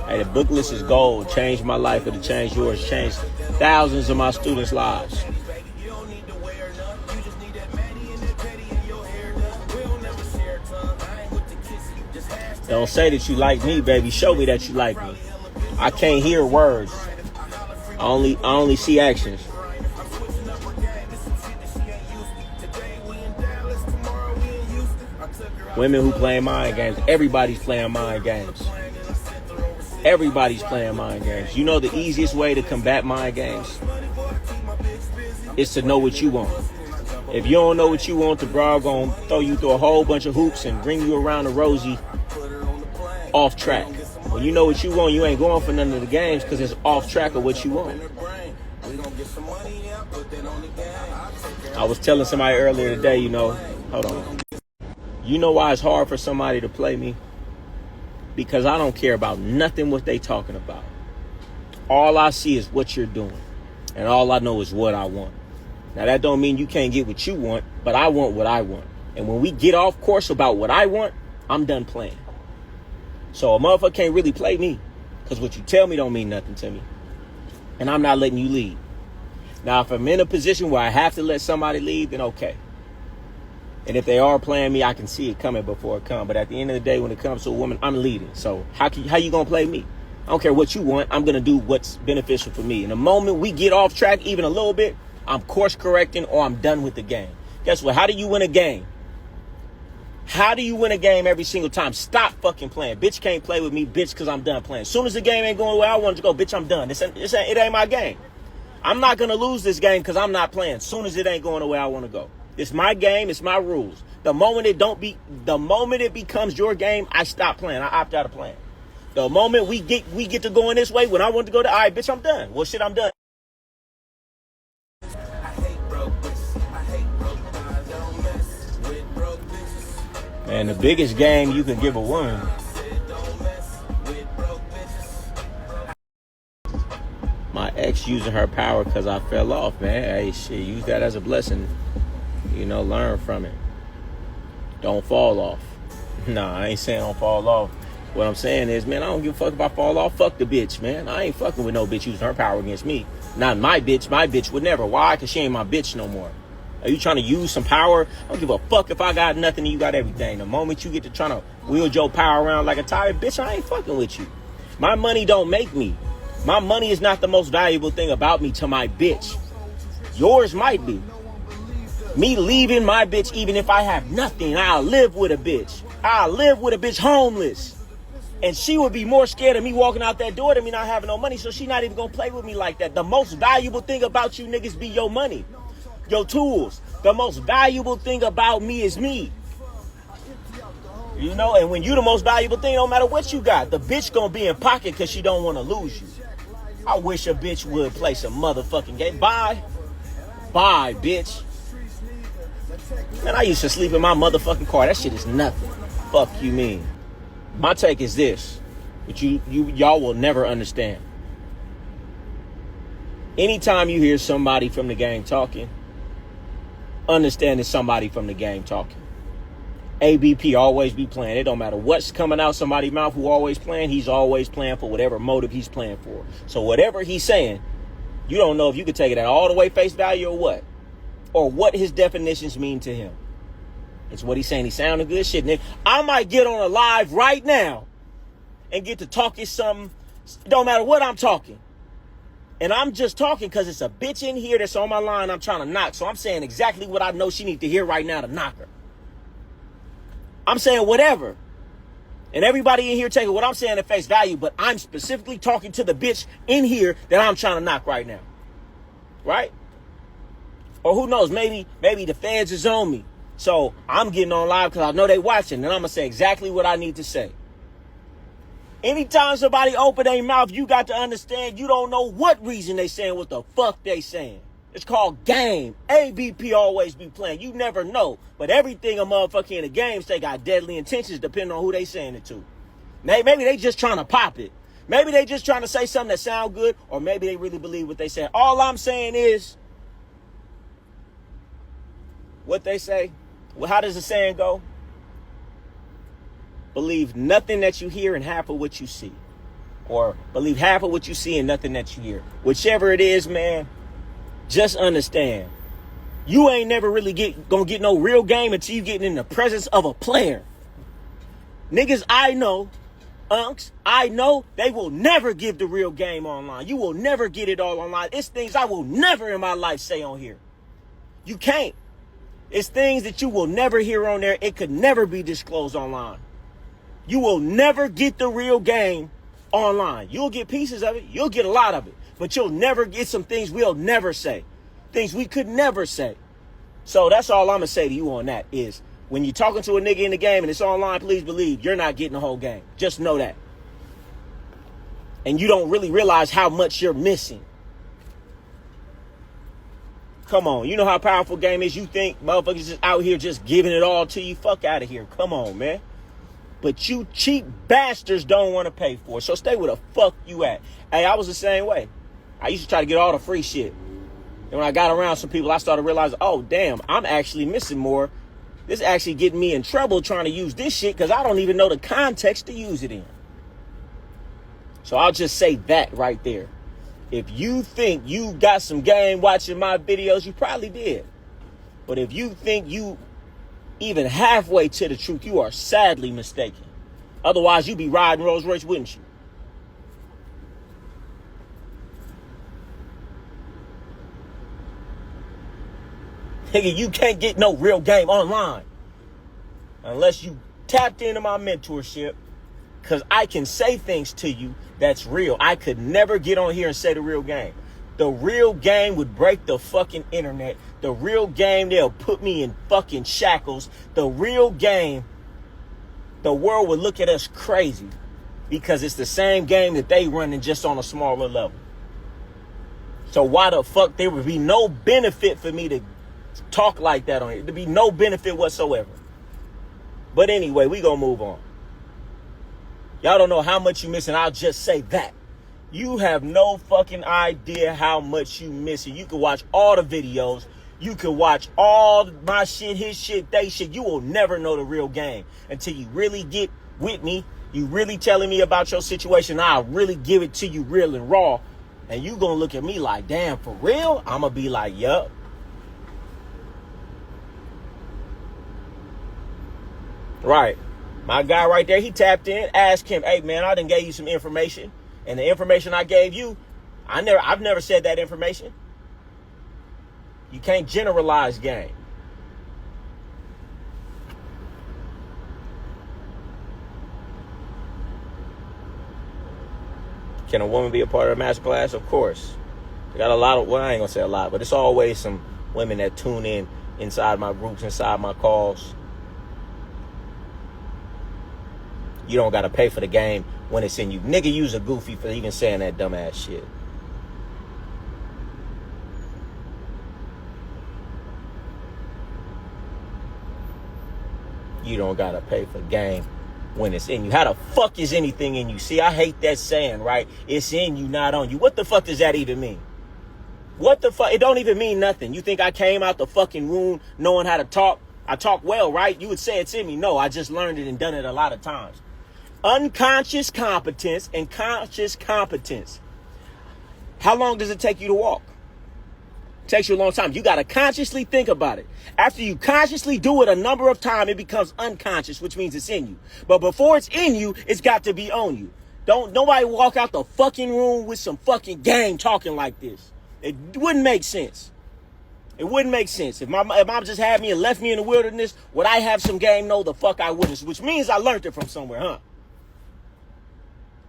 Hey, the book list is gold. Changed my life, it'll change yours. Changed thousands of my students' lives. Don't say that you like me, baby. Show me that you like me. I can't hear words. I only see actions. Women who play mind games. Everybody's playing mind games. Everybody's playing mind games. You know the easiest way to combat mind games is to know what you want. If you don't know what you want, the broad gonna throw you through a whole bunch of hoops and bring you around the rosy off track. When you know what you want, you ain't going for none of the games because it's off track of what you want. I was telling somebody earlier today, hold on. You know why it's hard for somebody to play me? Because I don't care about nothing what they talking about. All I see is what you're doing. And all I know is what I want. Now, that don't mean you can't get what you want, but I want what I want. And when we get off course about what I want, I'm done playing. So a motherfucker can't really play me because what you tell me don't mean nothing to me. And I'm not letting you lead. Now, if I'm in a position where I have to let somebody lead, then okay. And if they are playing me, I can see it coming before it comes. But at the end of the day, when it comes to a woman, I'm leading. So how you going to play me? I don't care what you want. I'm going to do what's beneficial for me. And the moment we get off track even a little bit, I'm course correcting or I'm done with the game. Guess what? How do you win a game? How do you win a game every single time? Stop fucking playing. Bitch can't play with me, bitch, because I'm done playing. As soon as the game ain't going the way I want it to go, bitch, I'm done. It ain't my game. I'm not going to lose this game because I'm not playing. As soon as it ain't going the way I want to go. It's my game. It's my rules. The moment it becomes your game, I stop playing. I opt out of playing. The moment we get to going this way, when I want to go to, all right, bitch, I'm done. Well, shit, I'm done. Man, the biggest game you can give a woman my ex using her power because I fell off, man. Hey, shit, use that as a blessing. Learn from it. Don't fall off. Nah, I ain't saying don't fall off. What I'm saying is, man, I don't give a fuck if I fall off. Fuck the bitch, man. I ain't fucking with no bitch using her power against me. Not my bitch. My bitch would never. Why? Because she ain't my bitch no more. Are you trying to use some power? I don't give a fuck if I got nothing and you got everything. The moment you get to trying to wield your power around like a tire, bitch, I ain't fucking with you. My money don't make me. My money is not the most valuable thing about me to my bitch. Yours might be. Me leaving my bitch, even if I have nothing, I'll live with a bitch. I'll live with a bitch homeless. And she would be more scared of me walking out that door than me not having no money, so she not even gonna play with me like that. The most valuable thing about you niggas be your money, your tools. The most valuable thing about me is me. And when you the most valuable thing, no matter what you got, the bitch gonna be in pocket because she don't want to lose you. I wish a bitch would play some motherfucking game. Bye, bitch. Man, I used to sleep in my motherfucking car. That shit is nothing. Fuck you mean. My take is this, which y'all will never understand. Anytime you hear somebody from the game talking, understand it's somebody from the game talking. ABP always be playing. It don't matter what's coming out somebody's mouth who always playing. He's always playing for whatever motive he's playing for. So whatever he's saying, you don't know if you could take it at all the way face value or what. Or what his definitions mean to him. It's what he's saying. He's sounding good shit, nigga. I might get on a live right now and get to talking something. It don't matter what I'm talking. And I'm just talking because it's a bitch in here that's on my line I'm trying to knock. So I'm saying exactly what I know she needs to hear right now to knock her. I'm saying whatever. And everybody in here taking what I'm saying at face value, but I'm specifically talking to the bitch in here that I'm trying to knock right now. Right? Or who knows, maybe the feds is on me. So I'm getting on live because I know they watching, and I'm going to say exactly what I need to say. Anytime somebody open their mouth, you got to understand you don't know what reason they saying what the fuck they saying. It's called game. ABP always be playing. You never know. But everything a motherfucker in the game say got deadly intentions depending on who they saying it to. Maybe they just trying to pop it. Maybe they just trying to say something that sound good, or maybe they really believe what they say. All I'm saying is, what they say, well, how does the saying go? Believe nothing that you hear and half of what you see. or believe half of what you see and nothing that you hear. Whichever it is, man, just understand. You ain't never really gonna get no real game until you get in the presence of a player. Niggas I know, unks, I know they will never give the real game online. You will never get it all online. It's things I will never in my life say on here. You can't. It's things that you will never hear on there. It could never be disclosed online. You will never get the real game online. You'll get pieces of it. You'll get a lot of it. But you'll never get some things we'll never say. Things we could never say. So that's all I'm going to say to you on that is when you're talking to a nigga in the game and it's online, please believe you're not getting the whole game. Just know that. And you don't really realize how much you're missing. Come on. You know how powerful game is? You think motherfuckers just out here just giving it all to you? Fuck out of here. Come on, man. But you cheap bastards don't want to pay for it. So stay where the fuck you at. Hey, I was the same way. I used to try to get all the free shit. And when I got around some people, I started realizing, oh, damn, I'm actually missing more. This is actually getting me in trouble trying to use this shit because I don't even know the context to use it in. So I'll just say that right there. If you think you got some game watching my videos, you probably did. But if you think you even halfway to the truth, you are sadly mistaken. Otherwise, you'd be riding Rolls Royce, wouldn't you? Nigga, you can't get no real game online unless you tapped into my mentorship, because I can say things to you that's real. I could never get on here and say the real game. The real game would break the fucking internet. The real game, they'll put me in fucking shackles. The real game, the world would look at us crazy because it's the same game that they running just on a smaller level. So why the fuck there would be no benefit for me to talk like that on here? There'd be no benefit whatsoever. But anyway, we gonna move on. Y'all don't know how much you missing. I'll just say that. You have no fucking idea how much you missing. You can watch all the videos. You can watch all my shit, his shit, they shit. You will never know the real game until you really get with me. You really telling me about your situation. I'll really give it to you real and raw. And you gonna look at me like, damn, for real? I'm gonna be like, yup. Right. My guy right there, he tapped in, asked him, hey, man, I done gave you some information. And the information I gave you, I've never said that information. You can't generalize game. Can a woman be a part of a master class? Of course. I got a lot of, well, I ain't gonna say a lot, but it's always some women that tune in inside my groups, inside my calls. You don't got to pay for the game when it's in you. Nigga, you's a goofy for even saying that dumbass shit. You don't got to pay for game when it's in you. How the fuck is anything in you? See, I hate that saying, right? It's in you, not on you. What the fuck does that even mean? What the fuck? It don't even mean nothing. You think I came out the fucking womb knowing how to talk? I talk well, right? You would say it's in me. No, I just learned it and done it a lot of times. Unconscious competence and conscious competence. How long does it take you to walk? It takes you a long time. You got to consciously think about it. After you consciously do it a number of times, it becomes unconscious, which means it's in you. But before it's in you, it's got to be on you. Don't nobody walk out the fucking room with some fucking game talking like this. It wouldn't make sense. It wouldn't make sense. If my mom just had me and left me in the wilderness, would I have some game? No, the fuck I wouldn't. Which means I learned it from somewhere, huh?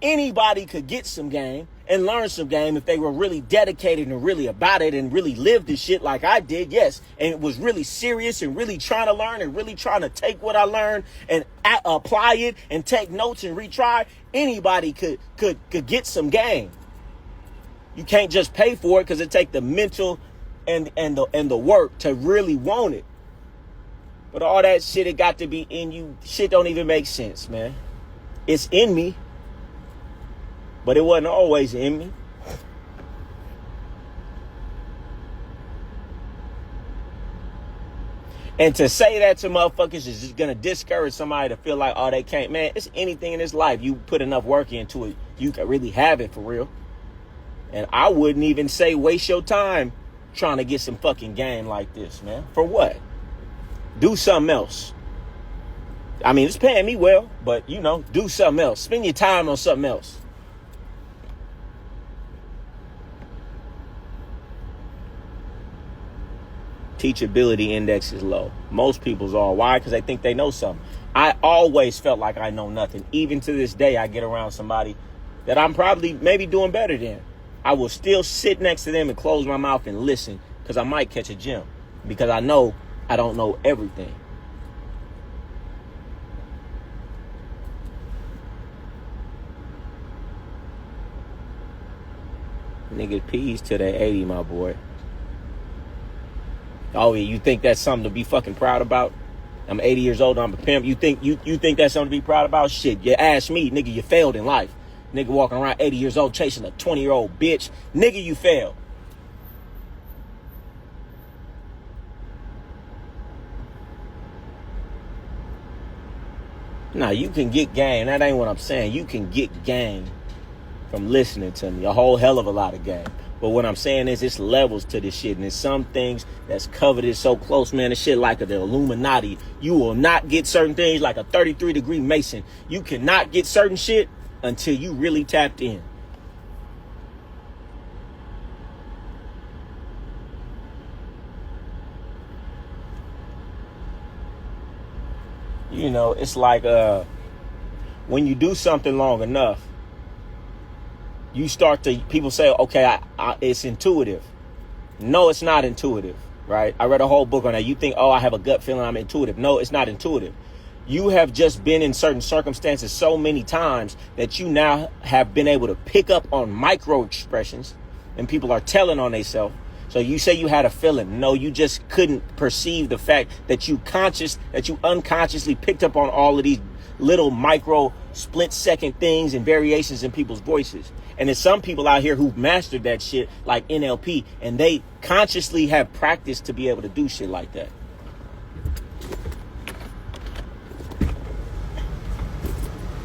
Anybody could get some game and learn some game if they were really dedicated and really about it and really lived this shit like I did, yes. And it was really serious and really trying to learn and really trying to take what I learned and apply it and take notes and retry. Anybody could get some game. You can't just pay for it because it take the mental and the work to really want it. But all that shit, it got to be in you. Shit don't even make sense, man. It's in me. But it wasn't always in me. And to say that to motherfuckers is just going to discourage somebody to feel like, oh, they can't. Man, it's anything in this life. You put enough work into it, you can really have it for real. And I wouldn't even say waste your time trying to get some fucking game like this, man. For what? Do something else. I mean, it's paying me well, but, you know, do something else. Spend your time on something else. Teachability index is low. Most people's are. Why? Because they think they know something. I always felt like I know nothing. Even to this day, I get around somebody that I'm probably maybe doing better than. I will still sit next to them and close my mouth and listen because I might catch a gem. Because I know I don't know everything. Nigga, peas till they 80, my boy. Oh, yeah, you think that's something to be fucking proud about? I'm 80 years old, I'm a pimp. You think that's something to be proud about? Shit, you ask me, nigga, you failed in life. Nigga walking around 80 years old chasing a 20-year-old bitch. Nigga, you failed. Nah, you can get game. That ain't what I'm saying. You can get game from listening to me. A whole hell of a lot of game. But what I'm saying is it's levels to this shit. And there's some things that's coveted so close, man. This shit like the Illuminati. You will not get certain things like a 33-degree Mason. You cannot get certain shit until you really tapped in. You know, it's like when you do something long enough, you start to, people say, okay, it's intuitive. No, it's not intuitive, right? I read a whole book on that. You think, oh, I have a gut feeling I'm intuitive. No, it's not intuitive. You have just been in certain circumstances so many times that you now have been able to pick up on micro expressions and people are telling on themselves. So you say you had a feeling. No, you just couldn't perceive the fact that you unconsciously picked up on all of these little micro split second things and variations in people's voices. And there's some people out here who've mastered that shit like NLP, and they consciously have practiced to be able to do shit like that.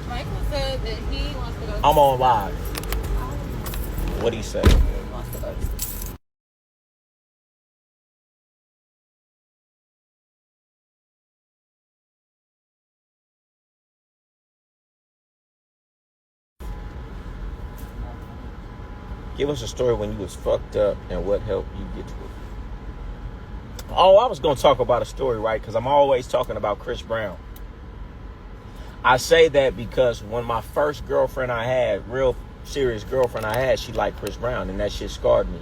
Michael said that he wants to go. I'm on live. What do you say? He wants to go. Give us a story when you was fucked up and what helped you get to it. Oh, I was going to talk about a story, right? Because I'm always talking about Chris Brown. I say that because when my first girlfriend I had, real serious girlfriend I had, she liked Chris Brown, and that shit scarred me,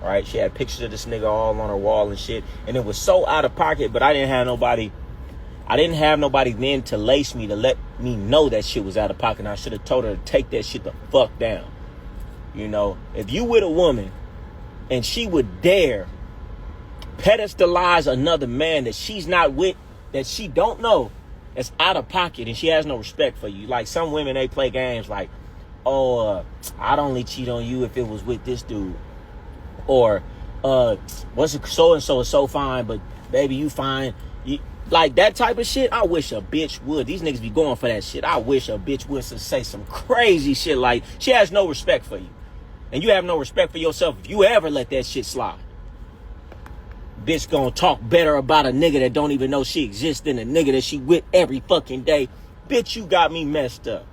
right? She had pictures of this nigga all on her wall and shit, and it was so out of pocket, but I didn't have nobody then to lace me, to let me know that shit was out of pocket, and I should have told her to take that shit the fuck down. You know, if you with a woman and she would dare pedestalize another man that she's not with, that she don't know, that's out of pocket, and she has no respect for you. Like some women, they play games like, oh, I'd only cheat on you if it was with this dude. Or, what's it, so-and-so is so fine, but baby, you fine. Like that type of shit, I wish a bitch would. These niggas be going for that shit. I wish a bitch would say some crazy shit like, she has no respect for you. And you have no respect for yourself if you ever let that shit slide. Bitch gonna talk better about a nigga that don't even know she exists than a nigga that she with every fucking day. Bitch, you got me messed up.